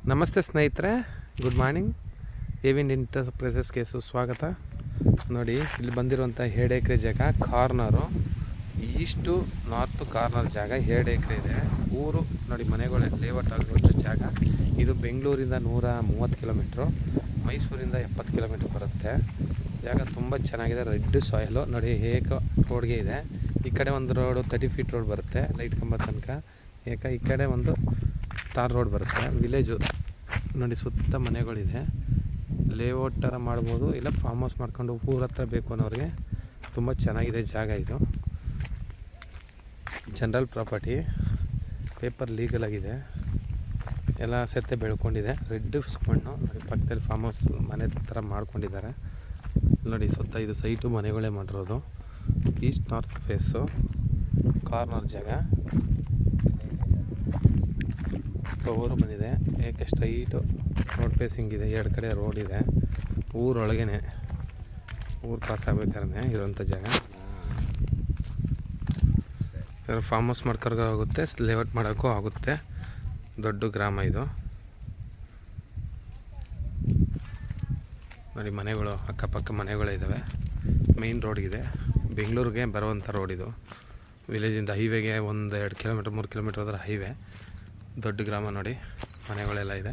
ನಮಸ್ತೆ ಸ್ನೇಹಿತರೆ, good morning. Evin ಎಂಟರ್ಪ್ರೈಸಸ್ಗೆ ಸುಸ್ವಾಗತ. ನೋಡಿ, ಇಲ್ಲಿ ಬಂದಿರುವಂಥ 2 ಎಕರೆ ಜಾಗ ಕಾರ್ನರು, ಈಸ್ಟು ನಾರ್ತ್ ಕಾರ್ನರ್ ಜಾಗ 2 ಎಕರೆ ಇದೆ. ಊರು ನೋಡಿ, ಮನೆಗಳೇ ಲೇಔಟ್ ಆಗಿರುವಂಥ ಜಾಗ. ಇದು ಬೆಂಗಳೂರಿಂದ 130 ಕಿಲೋಮೀಟ್ರು, ಮೈಸೂರಿಂದ 70 ಕಿಲೋಮೀಟ್ರ್ ಬರುತ್ತೆ. ಜಾಗ ತುಂಬ ಚೆನ್ನಾಗಿದೆ. ರೆಡ್ ಸಾಯಿಲು ನೋಡಿ, ಹೇಗೆ ರೋಡ್ಗೆ ಇದೆ. ಈ ಕಡೆ ಒಂದು ರೋಡು 30 ಫೀಟ್ ರೋಡ್ ಬರುತ್ತೆ ಲೈಟ್ ಕಂಬ ತನಕ. ಈ ಕಡೆ ಒಂದು ತಾರ್ ರೋಡ್ ಬರುತ್ತೆ. ವಿಲೇಜು ನೋಡಿ, ಸುತ್ತ ಮನೆಗಳಿದೆ. ಲೇಔಟ್ ಥರ ಮಾಡ್ಬೋದು, ಇಲ್ಲ ಫಾರ್ಮ್ ಹೌಸ್ ಮಾಡ್ಕೊಂಡು ಊರ ಹತ್ರ ಬೇಕು ಅನ್ನೋರಿಗೆ ತುಂಬ ಚೆನ್ನಾಗಿದೆ ಜಾಗ. ಇದು ಜನರಲ್ ಪ್ರಾಪರ್ಟಿ, ಪೇಪರ್ ಲೀಗಲ್ ಆಗಿದೆ, ಎಲ್ಲ ಸೆತ್ತೆ ಬೆಳ್ಕೊಂಡಿದೆ. ರೆಡ್ ಮಣ್ಣು ನೋಡಿ, ಪಕ್ಕದಲ್ಲಿ ಫಾರ್ಮ್ ಹೌಸ್ ಮನೆ ಥರ ಮಾಡ್ಕೊಂಡಿದ್ದಾರೆ ನೋಡಿ. ಸುತ್ತ ಇದು ಸೈಟು ಮನೆಗಳೇ ಮಾಡಿರೋದು. ಈಸ್ಟ್ ನಾರ್ತ್ ಫೇಸು ಕಾರ್ನರ್ ಜಾಗ. ಊರು ಬಂದಿದೆ, ಏಕೆ ಸ್ಟ್ರೈಟು ರೋಡ್ ಫೇಸಿಂಗ್ ಇದೆ. 2 ಕಡೆ ರೋಡ್ ಇದೆ. ಊರೊಳಗೇ ಊರು ಪಾಸ್ ಆಗ್ಬೇಕಾದ್ರೆ ಇರೋಂಥ ಜಾಗ. ಫಾರ್ಮ್ ಹೌಸ್ ಮಾಡ್ಕೊ ಆಗುತ್ತೆ, ಲೇಔಟ್ ಮಾಡೋಕ್ಕೂ ಆಗುತ್ತೆ. ದೊಡ್ಡ ಗ್ರಾಮ ಇದು ನೋಡಿ. ಮನೆಗಳು ಅಕ್ಕಪಕ್ಕ ಮನೆಗಳಿದ್ದಾವೆ. ಮೇಯ್ನ್ ರೋಡ್ಗಿದೆ, ಬೆಂಗಳೂರಿಗೆ ಬರುವಂಥ ರೋಡ್ ಇದು. ವಿಲೇಜಿಂದ ಹೈವೇಗೆ 1-2 ಕಿಲೋಮೀಟ್ರ್ 3 ಕಿಲೋಮೀಟ್ರ್ ಹೋದ್ರೆ ಹೈವೇ. ದೊಡ್ಡ ಗ್ರಾಮ ನೋಡಿ, ಮನೆಗಳೆಲ್ಲ ಇದೆ.